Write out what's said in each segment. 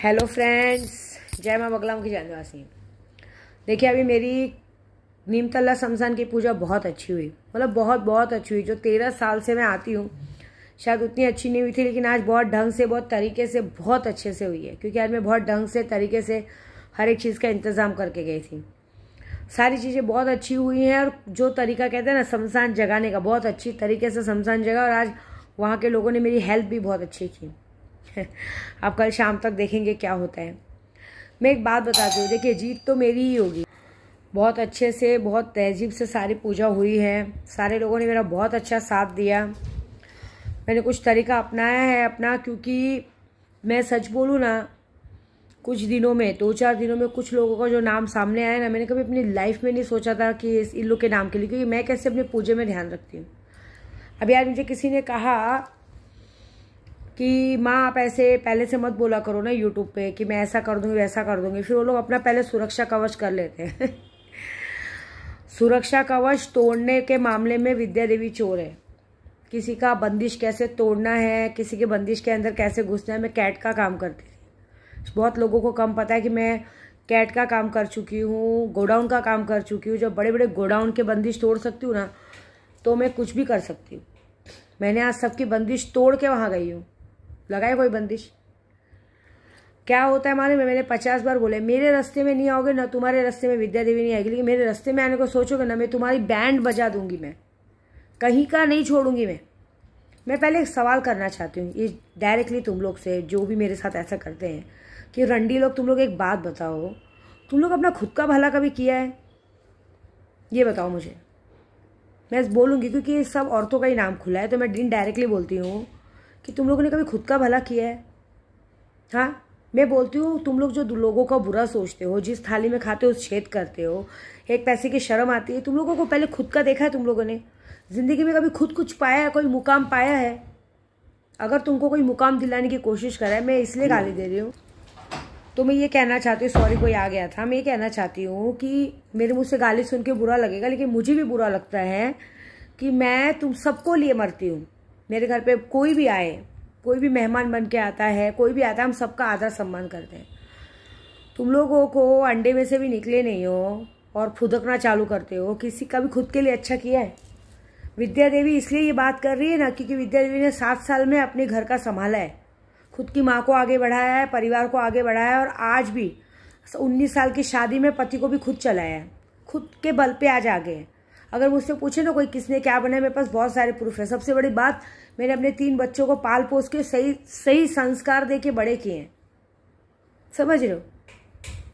Hello friends, जय माँ बगलाम की जानवासी। देखिए, अभी मेरी नीमतल्ला शमशान की पूजा बहुत अच्छी हुई, मतलब बहुत बहुत अच्छी हुई। जो 13 साल से मैं आती हूँ शायद उतनी अच्छी नहीं हुई थी, लेकिन आज बहुत ढंग से, बहुत तरीके से, बहुत अच्छे से हुई है। क्योंकि आज मैं बहुत ढंग से, तरीके से हर एक चीज़ का इंतज़ाम करके गई थी। सारी चीज़ें बहुत अच्छी हुई हैं और जो तरीका कहते हैं ना शमशान जगाने का, बहुत अच्छी तरीके से शमशान जगा। और आज वहाँ के लोगों ने मेरी हेल्प भी बहुत अच्छी की। आप कल शाम तक देखेंगे क्या होता है। मैं एक बात बताती हूँ, देखिए जीत तो मेरी ही होगी। बहुत अच्छे से, बहुत तहजीब से सारी पूजा हुई है। सारे लोगों ने मेरा बहुत अच्छा साथ दिया। मैंने कुछ तरीका अपनाया है अपना, क्योंकि मैं सच बोलूँ ना, कुछ दिनों में, 2-4 दिनों में कुछ लोगों का जो नाम सामने आया ना, मैंने कभी अपनी लाइफ में नहीं सोचा था कि इन लोग के नाम के लिए, क्योंकि मैं कैसे अपने पूजे में ध्यान रखती हूँ। अभी आज मुझे किसी ने कहा कि माँ आप ऐसे पहले से मत बोला करो ना यूट्यूब पे कि मैं ऐसा कर दूंगी वैसा कर दूंगी। फिर वो लोग अपना पहले सुरक्षा कवच कर लेते हैं। सुरक्षा कवच तोड़ने के मामले में विद्या देवी चोर है। किसी का बंदिश कैसे तोड़ना है, किसी के बंदिश के अंदर कैसे घुसना है। मैं कैट का काम करती थी। बहुत लोगों को कम पता है कि मैं कैट का काम कर चुकी हूँ, गोडाउन का काम कर चुकी हूँ। जब बड़े बड़े गोडाउन के बंदिश तोड़ सकती हूँ ना, तो मैं कुछ भी कर सकती हूँ। मैंने आज सबकी बंदिश तोड़ के वहाँ गई हूँ। लगाए कोई बंदिश? क्या होता है मालूम है, मैंने 50 बार बोले, मेरे रास्ते में नहीं आओगे ना, तुम्हारे रास्ते में विद्या देवी नहीं आएगी। लेकिन मेरे रास्ते में आने को सोचोगे ना, मैं तुम्हारी बैंड बजा दूंगी। मैं कहीं का नहीं छोड़ूंगी। मैं पहले एक सवाल करना चाहती हूँ, ये डायरेक्टली तुम लोग से, जो भी मेरे साथ ऐसा करते हैं कि रंडी लोग, तुम लोग एक बात बताओ, तुम लोग अपना खुद का भला कभी किया है? ये बताओ मुझे। मैं बोलूँगी क्योंकि ये सब औरतों का ही नाम खुला है, तो मैं डायरेक्टली बोलती हूँ कि तुम लोगों ने कभी खुद का भला किया है? हाँ, मैं बोलती हूँ, तुम लोग जो लोगों का बुरा सोचते हो, जिस थाली में खाते हो छेद करते हो, एक पैसे की शर्म आती है। तुम लोगों को पहले खुद का देखा है? तुम लोगों ने जिंदगी में कभी खुद कुछ पाया है, कोई मुकाम पाया है? अगर तुमको कोई मुकाम दिलाने की कोशिश करा है, मैं इसलिए गाली दे रही हूँ, तो मैं ये कहना चाहती हूँ, सॉरी कोई आ गया था, मैं ये कहना चाहती हूँ कि मेरे मुँह से गाली सुन के बुरा लगेगा, लेकिन मुझे भी बुरा लगता है कि मैं तुम सबको लिए मरती हूँ। मेरे घर पे कोई भी आए, कोई भी मेहमान बन के आता है, कोई भी आता है, हम सबका आदर सम्मान करते हैं। तुम लोगों को अंडे में से भी निकले नहीं हो और फुदकना चालू करते हो। किसी का भी खुद के लिए अच्छा किया है? विद्या देवी इसलिए ये बात कर रही है ना, क्योंकि विद्या देवी ने 7 साल में अपने घर का संभाला है, खुद की माँ को आगे बढ़ाया है, परिवार को आगे बढ़ाया है, और आज भी 19 साल की शादी में पति को भी खुद चलाया है। खुद के बल पे आज आगे है। अगर मुझसे पूछे ना कोई किसने क्या बनाया, मेरे पास बहुत सारे प्रूफ है। सबसे बड़ी बात, मैंने अपने 3 बच्चों को पाल पोस के सही संस्कार दे के बड़े किए हैं। समझ रहे हो?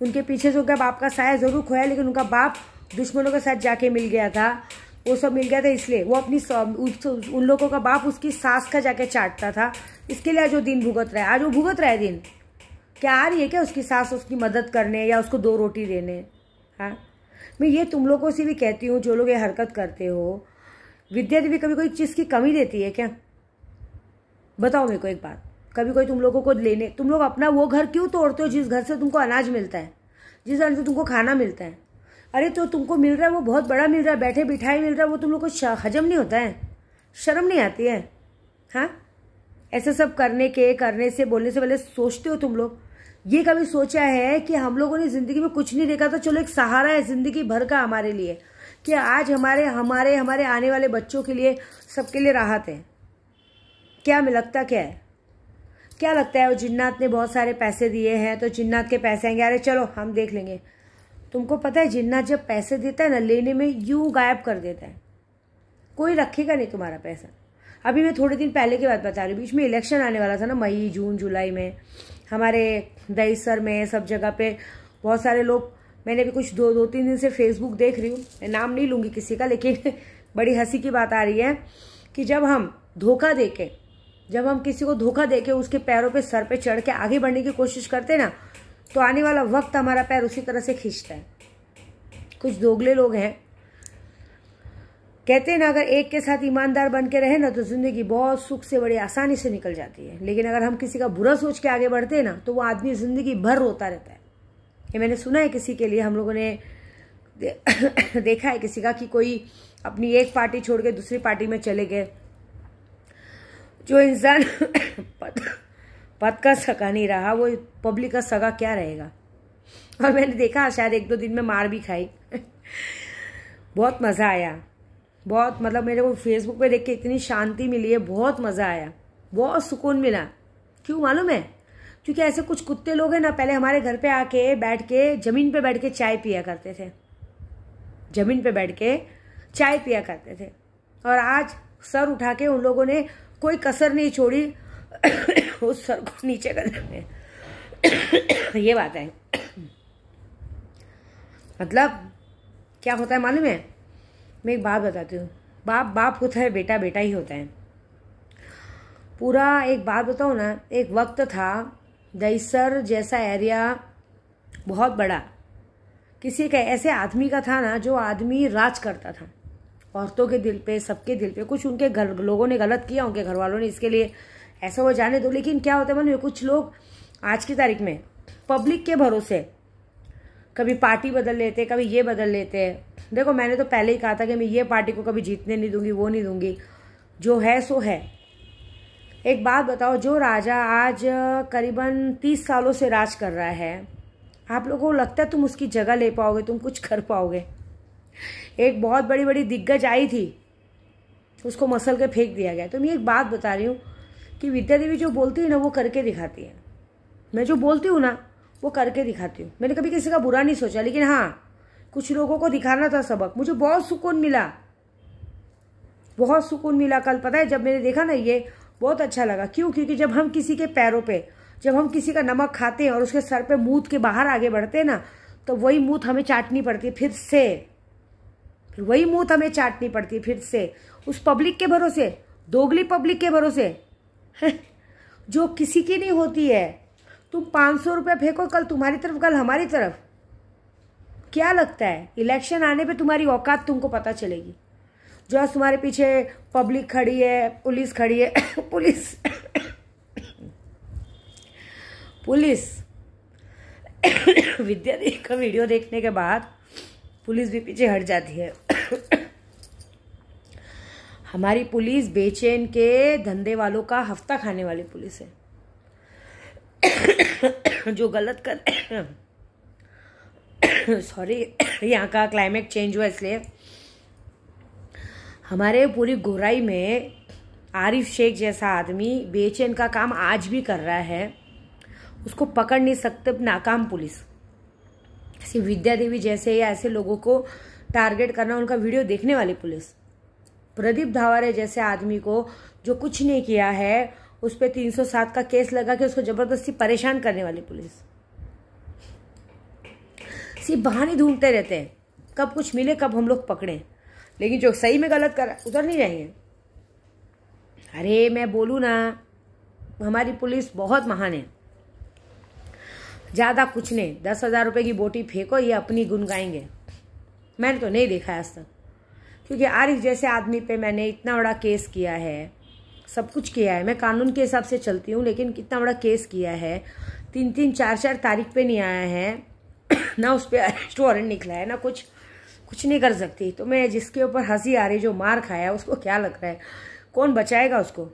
उनके पीछे से उनका बाप का साया जरूर खोया, लेकिन उनका बाप दुश्मनों के साथ जाके मिल गया था। वो सब मिल गया था, इसलिए वो अपनी उन लोगों का बाप उसकी सास का जाके चाटता था। इसके लिए आज वो दिन भुगत रहा है। आज वो भुगत रहा है दिन। क्या आ रही है क्या उसकी सास उसकी मदद करने या उसको 2 रोटी देने? हाँ, मैं ये तुम लोगों से भी कहती हूँ, जो लोग ये हरकत करते हो, विद्या देवी कभी कोई चीज़ की कमी देती है क्या? बताओ मेरे को एक बात। कभी कोई तुम लोगों को लेने, तुम लोग अपना वो घर क्यों तोड़ते हो जिस घर से तुमको अनाज मिलता है, जिस घर से तुमको खाना मिलता है? अरे तो तुमको मिल रहा है वो बहुत बड़ा मिल रहा है, बैठे बिठाई मिल रहा है, वो तुम लोग को हजम नहीं होता है? शर्म नहीं आती है? हाँ, ऐसे सब करने से, बोलने से पहले सोचते हो तुम लोग? ये कभी सोचा है कि हम लोगों ने जिंदगी में कुछ नहीं देखा, तो चलो एक सहारा है जिंदगी भर का हमारे लिए, कि आज हमारे आने वाले बच्चों के लिए, सबके लिए राहत है? क्या में लगता क्या है? क्या लगता है वो जिन्नात ने बहुत सारे पैसे दिए हैं तो जिन्नात के पैसे आएंगे, अरे चलो हम देख लेंगे? तुमको पता है जिन्नात जब पैसे देता है ना, लेने में यूं गायब कर देता है। कोई रखेगा नहीं तुम्हारा पैसा। अभी मैं थोड़े दिन पहले की बात बता रही हूँ, बीच में इलेक्शन आने वाला था ना, मई जून जुलाई में, हमारे दहीसर में, सब जगह पे बहुत सारे लोग, मैंने भी कुछ 2-3 दिन से फेसबुक देख रही हूँ, मैं नाम नहीं लूँगी किसी का, लेकिन बड़ी हंसी की बात आ रही है कि जब हम किसी को धोखा देके उसके पैरों पे, सर पे चढ़ के आगे बढ़ने की कोशिश करते ना, तो आने वाला वक्त हमारा पैर उसी तरह से खींचता है। कुछ दोगले लोग हैं, कहते हैं ना, अगर एक के साथ ईमानदार बन के रहे ना, तो जिंदगी बहुत सुख से, बड़ी आसानी से निकल जाती है। लेकिन अगर हम किसी का बुरा सोच के आगे बढ़ते हैं ना, तो वो आदमी जिंदगी भर रोता रहता है। ये मैंने सुना है किसी के लिए, हम लोगों ने देखा है किसी का, कि कोई अपनी एक पार्टी छोड़ के दूसरी पार्टी में चले गए। जो इंसान पद का सगा नहीं रहा, वो पब्लिक का सगा क्या रहेगा। और मैंने देखा शायद 1-2 दिन में मार भी खाई। बहुत मज़ा आया, बहुत मतलब मेरे को फेसबुक पे देख के इतनी शांति मिली है, बहुत मज़ा आया, बहुत सुकून मिला। क्यों मालूम है? क्योंकि ऐसे कुछ कुत्ते लोग हैं ना, पहले हमारे घर पे आके बैठ के ज़मीन पे बैठ के चाय पिया करते थे, ज़मीन पे बैठ के चाय पिया करते थे, और आज सर उठा के उन लोगों ने कोई कसर नहीं छोड़ी उस सर को नीचे करने में। ये बात है। मतलब क्या होता है मालूम है? मैं एक बात बताती हूँ, बाप बाप होता है, बेटा बेटा ही होता है। पूरा एक बात बताऊँ ना, एक वक्त था दहिसर जैसा एरिया बहुत बड़ा, किसी एक ऐसे आदमी का था ना, जो आदमी राज करता था औरतों के दिल पे, सबके दिल पे। कुछ उनके घर लोगों ने गलत किया, उनके घर वालों ने, इसके लिए ऐसा हो जाने दो। लेकिन क्या होता है मालूम है, कुछ लोग आज की तारीख में पब्लिक के भरोसे कभी पार्टी बदल लेते, कभी ये बदल लेते। देखो मैंने तो पहले ही कहा था कि मैं ये पार्टी को कभी जीतने नहीं दूंगी, वो नहीं दूंगी, जो है सो है। एक बात बताओ, जो राजा आज करीबन 30 सालों से राज कर रहा है, आप लोगों को लगता है तुम उसकी जगह ले पाओगे, तुम कुछ कर पाओगे? एक बहुत बड़ी बड़ी दिग्गज आई थी, उसको मसल के फेंक दिया गया। तो मैं एक बात बता रही हूँ कि विद्या देवी जो बोलती है ना, वो करके दिखाती है। मैं जो बोलती हूँ ना, वो करके दिखाती हूँ। मैंने कभी किसी का बुरा नहीं सोचा, लेकिन हाँ कुछ लोगों को दिखाना था सबक। मुझे बहुत सुकून मिला, बहुत सुकून मिला। कल पता है जब मैंने देखा ना, ये बहुत अच्छा लगा। क्यों? क्योंकि जब हम किसी के पैरों पे, जब हम किसी का नमक खाते हैं और उसके सर पे मूत के बाहर आगे बढ़ते हैं ना, तो वही मूत हमें चाटनी पड़ती है फिर से, फिर वही मूत हमें चाटनी पड़ती है फिर से, उस पब्लिक के भरोसे, दोगली पब्लिक के भरोसे जो किसी की नहीं होती है। तुम 500 रुपये फेंको, कल तुम्हारी तरफ, कल हमारी तरफ। क्या लगता है इलेक्शन आने पे तुम्हारी औकात तुमको पता चलेगी। जो आज तुम्हारे पीछे पब्लिक खड़ी है, पुलिस खड़ी है, पुलिस विद्या देवी का वीडियो देखने के बाद पुलिस भी पीछे हट जाती है। हमारी पुलिस बेचैन के धंधे वालों का हफ्ता खाने वाली पुलिस है। जो गलत कर सॉरी, यहाँ का क्लाइमेट चेंज हुआ इसलिए। हमारे पूरी गोराई में आरिफ शेख जैसा आदमी बेचैन का काम आज भी कर रहा है, उसको पकड़ नहीं सकते नाकाम पुलिस। ऐसी विद्या देवी जैसे या ऐसे लोगों को टारगेट करना, उनका वीडियो देखने वाली पुलिस। प्रदीप धावारे जैसे आदमी को जो कुछ नहीं किया है, उस पर 307 का केस लगा के उसको जबरदस्ती परेशान करने वाली पुलिस। सिर्फ बहाने ढूंढते रहते हैं, कब कुछ मिले, कब हम लोग पकड़े। लेकिन जो सही में गलत कर उधर नहीं जाएंगे। अरे मैं बोलूँ ना, हमारी पुलिस बहुत महान है। ज़्यादा कुछ नहीं, 10,000 रुपये की बोटी फेंको, ये अपनी गुन गाएंगे। मैंने तो नहीं देखा आज तक, क्योंकि आरिफ जैसे आदमी पे मैंने इतना बड़ा केस किया है, सब कुछ किया है। मैं कानून के हिसाब से चलती हूँ, लेकिन कितना बड़ा केस किया है। 3-3, 4-4 तारीख पे नहीं आया है ना, उस पर अरेस्ट वारंट निकला है ना, कुछ नहीं कर सकती। तो मैं जिसके ऊपर हंसी आ रही, जो मार खाया, उसको क्या लग रहा है कौन बचाएगा उसको?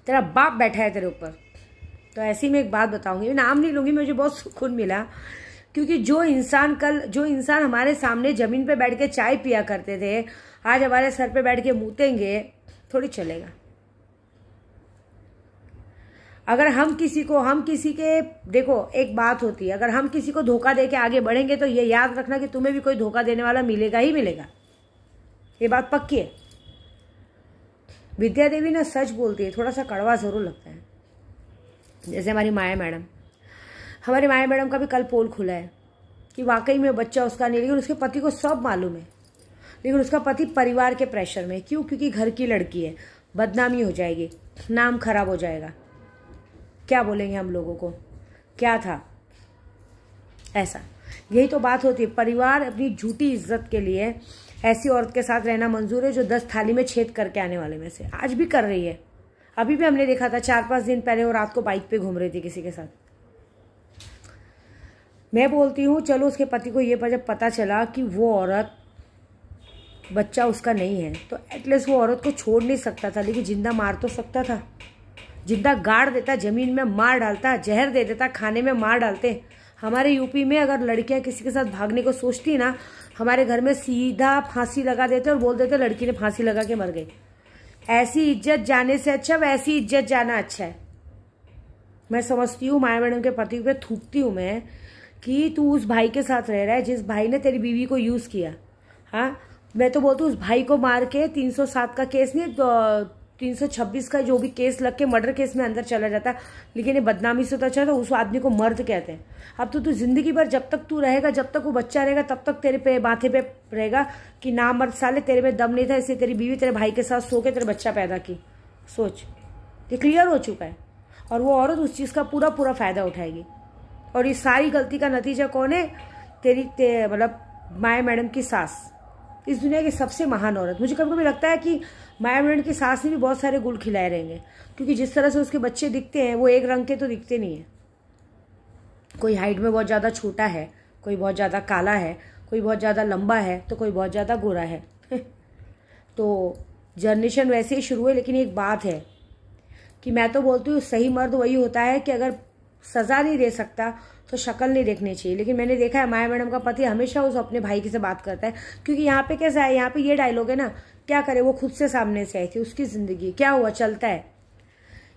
तेरा बाप बैठा है तेरे ऊपर। तो ऐसी मैं एक बात बताऊंगी, मैं नाम नहीं लूंगी, मुझे बहुत सुकून मिला। क्योंकि जो इंसान हमारे सामने जमीन पे बैठ के चाय पिया करते थे, आज हमारे सर पे बैठ के मूतेंगे, थोड़ी चलेगा। अगर हम किसी के, देखो एक बात होती है, अगर हम किसी को धोखा दे के आगे बढ़ेंगे, तो ये याद रखना कि तुम्हें भी कोई धोखा देने वाला मिलेगा ही मिलेगा। ये बात पक्की है। विद्या देवी ना सच बोलती है, थोड़ा सा कड़वा जरूर लगता है। जैसे हमारी माया मैडम का भी कल पोल खुला है कि वाकई में बच्चा उसका नहीं, लेकिन उसके पति को सब मालूम है। लेकिन उसका पति परिवार के प्रेशर में, क्यों? क्योंकि घर की लड़की है, बदनामी हो जाएगी, नाम खराब हो जाएगा, क्या बोलेंगे हम लोगों को, क्या था ऐसा। यही तो बात होती है। परिवार अपनी झूठी इज्जत के लिए ऐसी औरत के साथ रहना मंजूर है जो 10 थाली में छेद करके आने वाले में से आज भी कर रही है। अभी भी हमने देखा था 4-5 दिन पहले वो रात को बाइक पे घूम रही थी किसी के साथ। मैं बोलती हूँ चलो उसके पति को ये जब पता चला कि वो औरत, बच्चा उसका नहीं है, तो एटलीस्ट वो औरत को छोड़ नहीं सकता था, लेकिन जिंदा मार तो सकता था। जिंदा गाड़ देता, जमीन में मार डालता, जहर दे देता, खाने में मार डालते। हमारे यूपी में अगर लड़कियां किसी के साथ भागने को सोचती ना, हमारे घर में सीधा फांसी लगा देते और बोल देते लड़की ने फांसी लगा के मर गई। ऐसी इज्जत जाने से अच्छा वैसी इज्जत जाना अच्छा है। मैं समझती हूँ, माया मैडम के पति पे थूकती हूँ मैं कि तू उस भाई के साथ रह रहा है जिस भाई ने तेरी बीवी को यूज किया। हाँ, मैं तो बोलती हूँ उस भाई को मार के 307 का केस नहीं, 326 का जो भी केस लग के मर्डर केस में अंदर चला जाता, लेकिन ये बदनामी से तो अच्छा तो उस आदमी को मर्द कहते हैं। अब तो तू जिंदगी भर जब तक तू रहेगा, जब तक वो बच्चा रहेगा, तब तक तेरे पे माथे पे रहेगा कि ना मर्द साले, तेरे में दम नहीं था इसलिए तेरी बीवी तेरे भाई के साथ सो के तेरे बच्चा पैदा की। सोच, ये क्लियर हो चुका है। और वो औरत उस चीज़ का पूरा पूरा फायदा उठाएगी। और ये सारी गलती का नतीजा कौन है? मतलब माया मैडम की सास, इस दुनिया की सबसे महान औरत। मुझे कभी कभी लगता है कि माया मैडम की सास ने भी बहुत सारे गुल खिलाए रहेंगे, क्योंकि जिस तरह से उसके बच्चे दिखते हैं वो एक रंग के तो दिखते नहीं है। कोई हाइट में बहुत ज़्यादा छोटा है, कोई बहुत ज़्यादा काला है, कोई बहुत ज़्यादा लंबा है, तो कोई बहुत ज़्यादा गोरा है। तो जनरेशन वैसे ही शुरू है। लेकिन एक बात है कि मैं तो बोलती हूँ सही मर्द वही होता है कि अगर सज़ा नहीं दे सकता तो शक्ल नहीं देखनी चाहिए। लेकिन मैंने देखा है माया मैडम का पति हमेशा उस अपने भाई की से बात करता है, क्योंकि यहाँ पे कैसा है, यहाँ पे ये डायलॉग है ना, क्या करे वो खुद से सामने से आई थी, उसकी जिंदगी क्या हुआ, चलता है।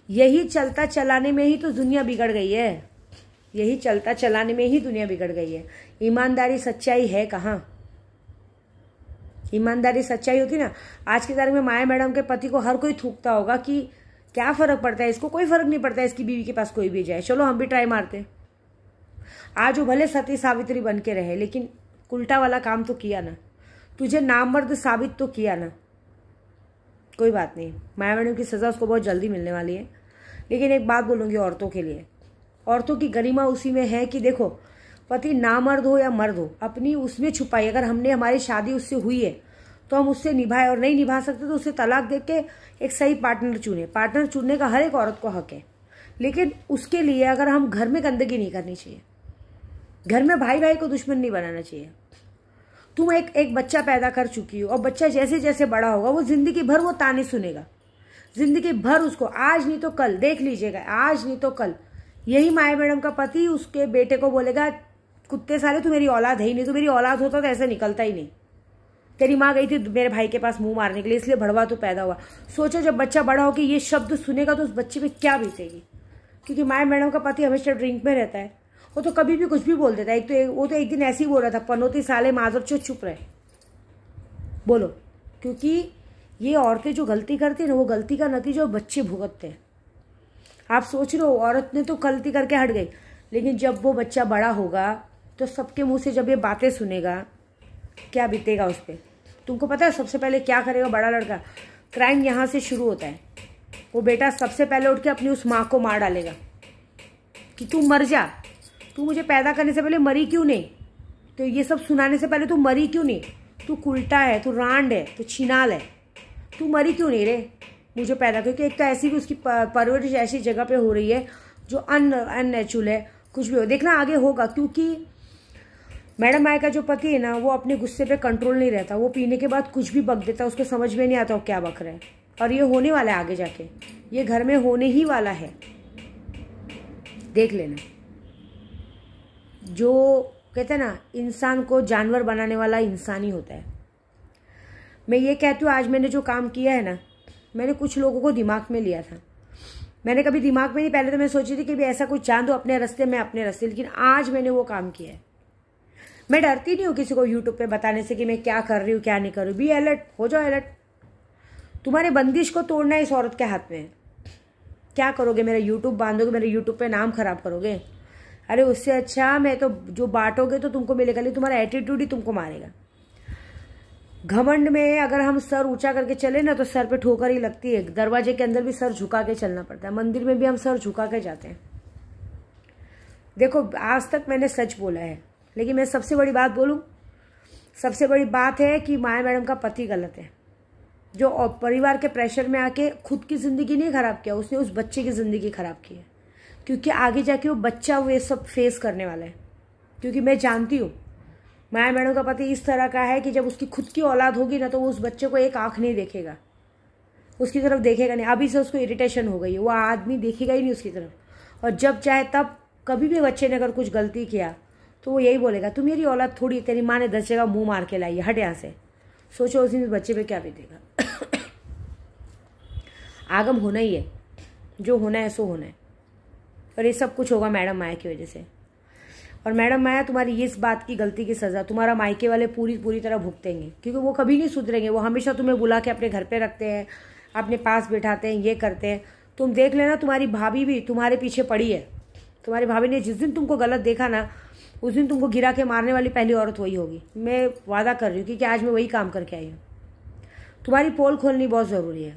यही चलता चलाने में ही तो दुनिया बिगड़ गई है। यही चलता चलाने में ही दुनिया बिगड़ गई है। ईमानदारी सच्चाई है कहाँ? ईमानदारी सच्चाई होती ना, आज के तारीख में माया मैडम के पति को हर कोई थूकता होगा कि क्या फर्क पड़ता है इसको, कोई फर्क नहीं पड़ता है इसकी बीवी के पास कोई भी जाए, चलो हम भी ट्राई मारते। आज वो भले सती सावित्री बन के रहे, लेकिन उल्टा वाला काम तो किया ना, तुझे नामर्द साबित तो किया ना। कोई बात नहीं, माया मैडम की सज़ा उसको बहुत जल्दी मिलने वाली है। लेकिन एक बात बोलूँगी औरतों के लिए, औरतों की गरिमा उसी में है कि देखो, पति नामर्द हो या मर्द हो, अपनी उसमें छुपाई। अगर हमने हमारी शादी उससे हुई है तो हम उससे निभाए, और नहीं निभा सकते तो उससे तलाक दे के एक सही पार्टनर चुने। पार्टनर चुनने का हर एक औरत को हक है, लेकिन उसके लिए अगर हम घर में गंदगी नहीं करनी चाहिए, घर में भाई भाई को दुश्मन नहीं बनाना चाहिए। तुम एक बच्चा पैदा कर चुकी हो, और बच्चा जैसे जैसे बड़ा होगा वो जिंदगी भर वो ताने सुनेगा, जिंदगी भर उसको आज नहीं तो कल, देख लीजिएगा, आज नहीं तो कल यही माया मैडम का पति उसके बेटे को बोलेगा, कुत्ते साले तू मेरी औलाद है ही नहीं, तू मेरी औलाद होता तो ऐसे निकलता ही नहीं। तेरी माँ गई थी मेरे भाई के पास मुंह मारने के लिए, इसलिए भड़वा तो पैदा हुआ। सोचो जब बच्चा बड़ा हो कि ये शब्द सुनेगा तो उस बच्चे पे क्या बीतेगी। क्योंकि माया मैडम का पति हमेशा ड्रिंक में रहता है, वो तो कभी भी कुछ भी बोल देता है। वो तो एक दिन ऐसे ही बोल रहा था, पनौती साले माजर चुप रहे, बोलो। क्योंकि ये औरतें जो गलती करती है ना, वो गलती का नतीजा बच्चे भुगतते हैं। आप सोच रहे हो औरत ने तो गलती करके हट गई, लेकिन जब वो बच्चा बड़ा होगा तो सबके मुंह से जब ये बातें सुनेगा, क्या बीतेगा उस पर। तुमको पता है सबसे पहले क्या करेगा बड़ा लड़का? क्राइम यहाँ से शुरू होता है। वो बेटा सबसे पहले उठ के अपनी उस माँ को मार डालेगा कि तू मर जा, तू मुझे पैदा करने से पहले मरी क्यों नहीं, तो ये सब सुनाने से पहले तू मरी क्यों नहीं, तू कुल्टा है, तू रांड है, तू छिनाल है, तू मरी क्यों नहीं रे मुझे पैदा। क्योंकि एक तो ऐसी भी उसकी परवरिश ऐसी जगह पे हो रही है जो अननेचुरल है। कुछ भी हो, देखना आगे होगा। क्योंकि मैडम माया का जो पति है ना, वो अपने गुस्से पे कंट्रोल नहीं रहता, वो पीने के बाद कुछ भी बक देता, उसको समझ में नहीं आता वो क्या बक रहा है। और ये होने वाला है आगे जाके, ये घर में होने ही वाला है, देख लेना। जो कहते हैं ना, इंसान को जानवर बनाने वाला इंसान ही होता है। मैं ये कहती हूँ, आज मैंने जो काम किया है ना, मैंने कुछ लोगों को दिमाग में लिया था। मैंने कभी दिमाग में नहीं, पहले तो मैं सोची थी कि भी ऐसा कुछ जान दो अपने रास्ते में अपने रास्ते, लेकिन आज मैंने वो काम किया है। मैं डरती नहीं हूँ किसी को यूट्यूब पे बताने से कि मैं क्या कर रही हूँ क्या नहीं कर रही हूँ। बी अलर्ट, हो जाओ अलर्ट। तुम्हारे बंदिश को तोड़ना इस औरत के हाथ में है। क्या करोगे? मेरा यूट्यूब बांधोगे, मेरे यूट्यूब पे नाम खराब करोगे? अरे उससे अच्छा मैं तो जो बांटोगे तो तुमको मिलेगा, लेकिन तुम्हारा एटीट्यूड ही तुमको मारेगा। घमंड में अगर हम सर ऊंचा करके चले ना तो सर पे ठोकर ही लगती है। दरवाजे के अंदर भी सर झुका के चलना पड़ता है, मंदिर में भी हम सर झुका के जाते हैं। देखो आज तक मैंने सच बोला है, लेकिन मैं सबसे बड़ी बात बोलूं, सबसे बड़ी बात है कि माया मैडम का पति गलत है, जो परिवार के प्रेशर में आके खुद की जिंदगी नहीं खराब किया, उसने उस बच्चे की जिंदगी खराब की है। क्योंकि आगे जाके वो बच्चा वो ये सब फेस करने वाला है। क्योंकि मैं जानती हूँ माया मैडम का पति इस तरह का है कि जब उसकी खुद की औलाद होगी ना तो वो उस बच्चे को एक आंख नहीं देखेगा, उसकी तरफ देखेगा नहीं। अभी से उसको इरिटेशन हो गई है, वो आदमी देखेगा ही नहीं उसकी तरफ। और जब चाहे तब कभी भी बच्चे ने अगर कुछ गलती किया तो वो यही बोलेगा, तू मेरी औलाद थोड़ी, तेरी माँ ने 10 जगह मुँह मार के लाई है, हट यहाँ से। सोचो उस दिन बच्चे पे क्या बीतेगा। आगम होना ही है, जो होना है सो होना है। और ये सब कुछ होगा मैडम माया की वजह से। और मैडम माया तुम्हारी इस बात की गलती की सज़ा तुम्हारा मायके वाले पूरी तरह भुगतेंगे, क्योंकि वो कभी नहीं सुधरेंगे। वो हमेशा तुम्हें बुला के अपने घर पे रखते हैं, अपने पास बिठाते हैं, ये करते हैं। तुम देख लेना, तुम्हारी भाभी भी तुम्हारे पीछे पड़ी है। तुम्हारी भाभी ने जिस दिन तुमको गलत देखा ना, उस दिन तुमको गिरा के मारने वाली पहली औरत वही होगी। मैं वादा कर रही हूँ, क्योंकि आज मैं वही काम करके आई हूँ। तुम्हारी पोल खोलनी बहुत ज़रूरी है,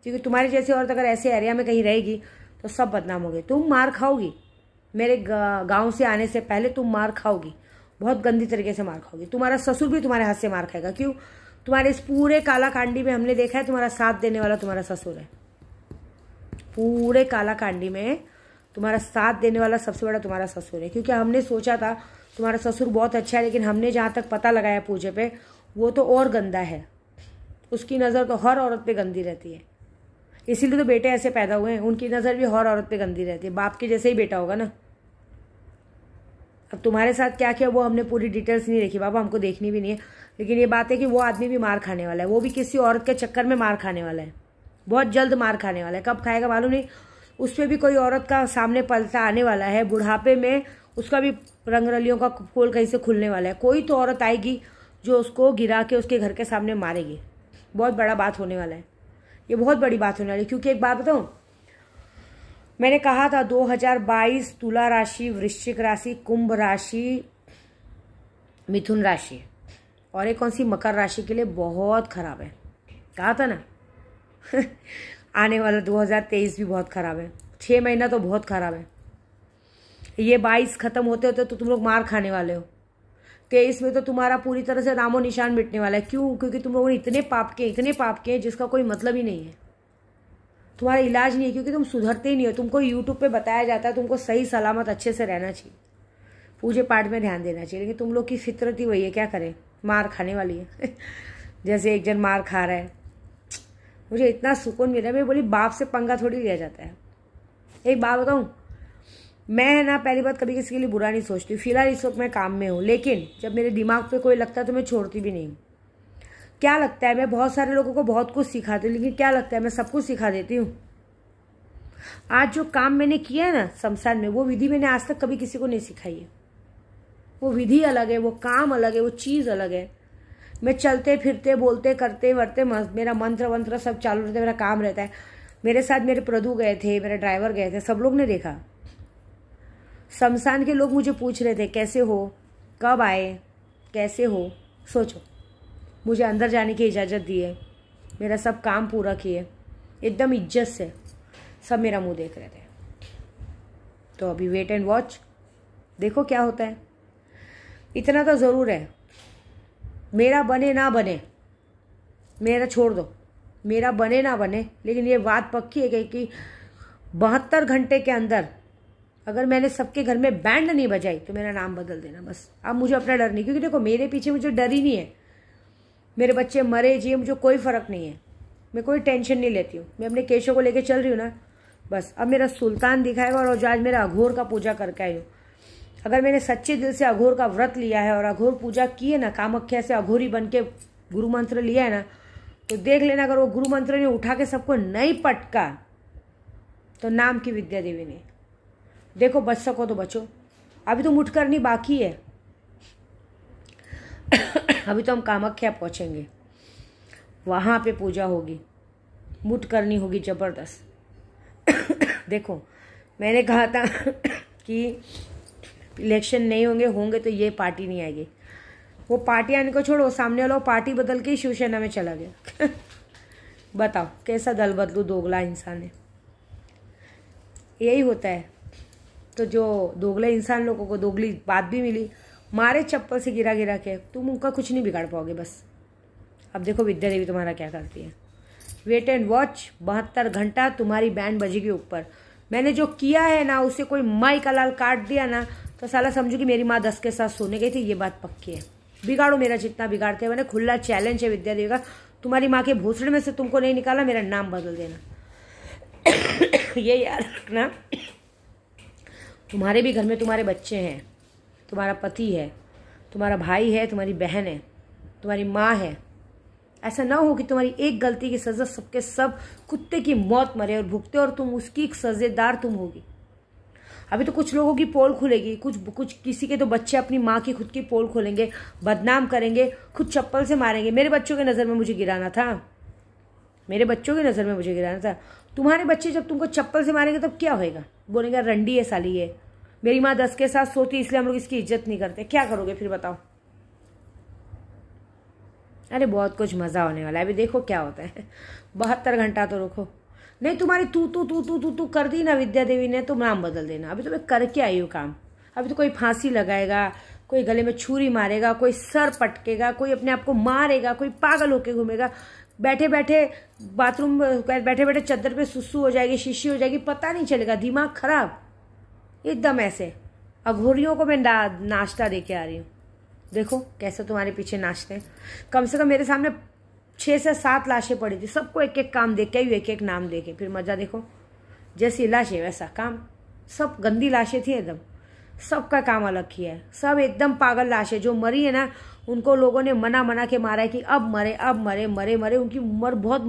क्योंकि तुम्हारी जैसी औरत अगर ऐसे एरिया में कहीं रहेगी तो सब बदनाम हो गए। तुम मार खाओगी, मेरे गांव से आने से पहले तुम मार खाओगी, बहुत गंदी तरीके से मार खाओगी। तुम्हारा ससुर भी तुम्हारे हाथ से मार खाएगा। क्यों? तुम्हारे इस पूरे काला कांडी में हमने देखा है तुम्हारा साथ देने वाला तुम्हारा ससुर है। पूरे काला कांडी में तुम्हारा साथ देने वाला सबसे बड़ा तुम्हारा ससुर है। क्योंकि हमने सोचा था तुम्हारा ससुर बहुत अच्छा है, लेकिन हमने जहाँ तक पता लगाया पूजे पे, वो तो और गंदा है। उसकी नज़र तो हर औरत पे गंदी रहती है। इसीलिए तो बेटे ऐसे पैदा हुए हैं, उनकी नज़र भी हर औरत पे गंदी रहती है। बाप के जैसे ही बेटा होगा ना। अब तुम्हारे साथ क्या किया वो हमने पूरी डिटेल्स नहीं देखी बाबा, हमको देखनी भी नहीं है। लेकिन ये बात है कि वो आदमी भी मार खाने वाला है, वो भी किसी औरत के चक्कर में मार खाने वाला है, बहुत जल्द मार खाने वाला है। कब खाएगा मालूम नहीं। उस पर भी कोई औरत का सामने पलटा आने वाला है, बुढ़ापे में उसका भी रंगरलियों का पोल कहीं से खुलने वाला है। कोई तो औरत आएगी जो उसको गिरा के उसके घर के सामने मारेगी। बहुत बड़ा बात होने वाला है, ये बहुत बड़ी बात होने वाली है। क्योंकि एक बात बताऊं, मैंने कहा था 2022 तुला राशि, वृश्चिक राशि, कुंभ राशि, मिथुन राशि और एक कौन सी मकर राशि के लिए बहुत खराब है। कहा था ना। आने वाला 2023 भी बहुत खराब है। 6 महीना तो बहुत खराब है। ये 22 खत्म होते होते तो तुम लोग मार खाने वाले हो। 23 में तो तुम्हारा पूरी तरह से नामो निशान मिटने वाला है। क्यों? क्योंकि तुम लोगों ने इतने पाप किए जिसका कोई मतलब ही नहीं है। तुम्हारा इलाज नहीं है, क्योंकि तुम सुधरते ही नहीं हो। तुमको यूट्यूब पे बताया जाता है तुमको सही सलामत अच्छे से रहना चाहिए, पूजे पाठ में ध्यान देना चाहिए, लेकिन तुम लोग की फितरत ही वही है। क्या करें, मार खाने वाली है। जैसे एक जन मार खा रहा है, मुझे इतना सुकून मिला। मैं बोली बाप से पंगा थोड़ी लिया जाता है। एक बात बताऊं, मैं ना पहली बात कभी किसी के लिए बुरा नहीं सोचती। फिलहाल इस वक्त मैं काम में हूँ, लेकिन जब मेरे दिमाग पे कोई लगता है तो मैं छोड़ती भी नहीं। क्या लगता है, मैं बहुत सारे लोगों को बहुत कुछ सिखाती हूँ, लेकिन क्या लगता है मैं सब कुछ सिखा देती हूँ। आज जो काम मैंने किया है ना शमशान में, वो विधि मैंने आज तक कभी किसी को नहीं सिखाई है। वो विधि अलग है, वो काम अलग है, वो चीज़ अलग है। मैं चलते फिरते बोलते करते वर्ते मेरा मंत्र वंत्र सब चालू रहता है, मेरा काम रहता है। मेरे साथ मेरे प्रदू गए थे, मेरे ड्राइवर गए थे, सब लोग ने देखा। शमशान के लोग मुझे पूछ रहे थे कैसे हो, कब आए, कैसे हो। सोचो, मुझे अंदर जाने की इजाज़त दी है, मेरा सब काम पूरा किए, एकदम इज्जत से सब मेरा मुंह देख रहे थे। तो अभी वेट एंड वॉच, देखो क्या होता है। इतना तो ज़रूर है, मेरा बने ना बने, मेरा छोड़ दो, मेरा बने ना बने, लेकिन ये बात पक्की है कि 72 घंटे के अंदर अगर मैंने सबके घर में बैंड नहीं बजाई तो मेरा नाम बदल देना बस। अब मुझे अपना डर नहीं, क्योंकि देखो मेरे पीछे मुझे डर ही नहीं है। मेरे बच्चे मरे जिए मुझे कोई फ़र्क नहीं है, मैं कोई टेंशन नहीं लेती हूँ। मैं अपने केशों को लेके चल रही हूँ ना बस। अब मेरा सुल्तान दिखाएगा, और आज मेरा अघोर का पूजा करके आई हूँ। अगर मैंने सच्चे दिल से अघोर का व्रत लिया है और अघोर पूजा की है ना, कामाख्या से अघोरी बन के गुरु मंत्र लिया है ना, तो देख लेना अगर वो गुरु मंत्र ने उठा के सबको नहीं पटका तो नाम की विद्या देवी ने। देखो बच सको तो बचो, अभी तो मुठ करनी बाकी है। अभी तो हम कामाख्या पहुँचेंगे, वहाँ पे पूजा होगी, मुठ करनी होगी ज़बरदस्त। देखो मैंने कहा था कि इलेक्शन नहीं होंगे तो ये पार्टी नहीं आएगी। वो पार्टी आने को छोड़ो, सामने वाला पार्टी बदल के ही शिवसेना में चला गया। बताओ कैसा दल बदलू दोगला इंसान है। यही होता है। तो जो दोगले इंसान लोगों को दोगली बात भी मिली, मारे चप्पल से गिरा गिरा के, तुम उनका कुछ नहीं बिगाड़ पाओगे बस। अब देखो विद्या देवी तुम्हारा क्या करती है। वेट एंड वॉच, 72 घंटा तुम्हारी बैंड बजेगी ऊपर। मैंने जो किया है ना, उसे कोई माई का लाल काट दिया ना तो साला समझो कि मेरी माँ 10 के साथ सोने गई थी। ये बात पक्की है। बिगाड़ो मेरा जितना बिगाड़ते हैं। मैंने खुला चैलेंज है विद्या देवी का, तुम्हारी माँ के भूसड़े में से तुमको नहीं निकाला, मेरा नाम बदल देना। ये याद रखना, तुम्हारे भी घर में तुम्हारे बच्चे हैं, तुम्हारा पति है, तुम्हारा भाई है, तुम्हारी बहन है, तुम्हारी माँ है। ऐसा ना हो कि तुम्हारी एक गलती की सज़ा सबके सब कुत्ते की मौत मरे और भुगते और तुम उसकी सज़ेदार तुम होगी। अभी तो कुछ लोगों की पोल खुलेगी, कुछ किसी के तो बच्चे अपनी माँ की खुद की पोल खोलेंगे, बदनाम करेंगे, खुद चप्पल से मारेंगे। मेरे बच्चों की नज़र में मुझे गिराना था, मेरे बच्चों की नज़र में मुझे गिराना था। तुम्हारे बच्चे जब तुमको चप्पल से मारेंगे तब क्या होएगा? बोलेंगे रंडी है साली ये, मेरी माँ 10 के साथ सोती इसलिए हम लोग इसकी इज्जत नहीं करते। क्या करोगे फिर बताओ? अरे बहुत कुछ मज़ा होने वाला है, अभी देखो क्या होता है। 72 घंटा तो रुको। नहीं तुम्हारी तू कर दी ना विद्या देवी ने, तो नाम बदल देना। अभी तो मैं करके आई हूँ काम। अभी तो कोई फांसी लगाएगा, कोई गले में छुरी मारेगा, कोई सर पटकेगा, कोई अपने आप को मारेगा, कोई पागल होके घूमेगा, बैठे बैठे बाथरूम, बैठे बैठे चद्दर पे सुसु हो जाएगी, शीशी हो जाएगी, पता नहीं चलेगा। दिमाग खराब एकदम। ऐसे अघोरियों को मैं नाश्ता दे के आ रही हूँ। देखो कैसे तुम्हारे पीछे नाचते हैं। कम से कम मेरे सामने 6 से 7 लाशें पड़ी थी, सबको एक एक काम देख के, एक एक नाम देके, फिर मजा देखो। जैसी लाशें वैसा काम। सब गंदी लाशें थी एकदम, सबका काम अलग किया है। सब एकदम पागल लाशें। जो मरी है ना, उनको लोगों ने मना के मारा है कि अब मरे। उनकी उम्र बहुत,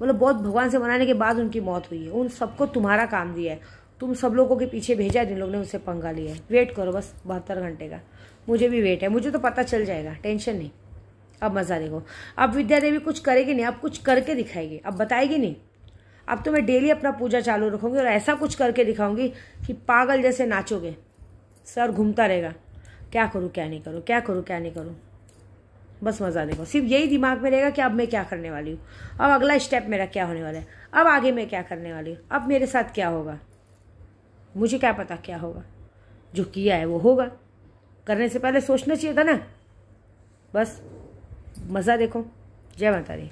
मतलब बहुत भगवान से मनाने के बाद उनकी मौत हुई है। उन सबको तुम्हारा काम दिया है, तुम सब लोगों के पीछे भेजा है जिन लोगों ने उससे पंगा लिया है। वेट करो बस 72 घंटे का। मुझे भी वेट है, मुझे तो पता चल जाएगा, टेंशन नहीं। अब मज़ा देखो। अब विद्या देवी कुछ करेगी नहीं, अब कुछ करके दिखाएगी, अब बताएगी नहीं। अब तो मैं डेली अपना पूजा चालू रखूँगी और ऐसा कुछ करके दिखाऊंगी कि पागल जैसे नाचोगे, सर घूमता रहेगा। क्या करूँ क्या नहीं करूँ, क्या करूँ क्या नहीं करूँ, बस मज़ा देखो। सिर्फ यही दिमाग में रहेगा कि अब मैं क्या करने वाली हूँ, अब अगला स्टेप मेरा क्या होने वाला है, अब आगे मैं क्या करने वाली हूँ, अब मेरे साथ क्या होगा। मुझे क्या पता क्या होगा, जो किया है वो होगा। करने से पहले सोचना चाहिए था ना। बस मज़ा देखो। जय माता दी।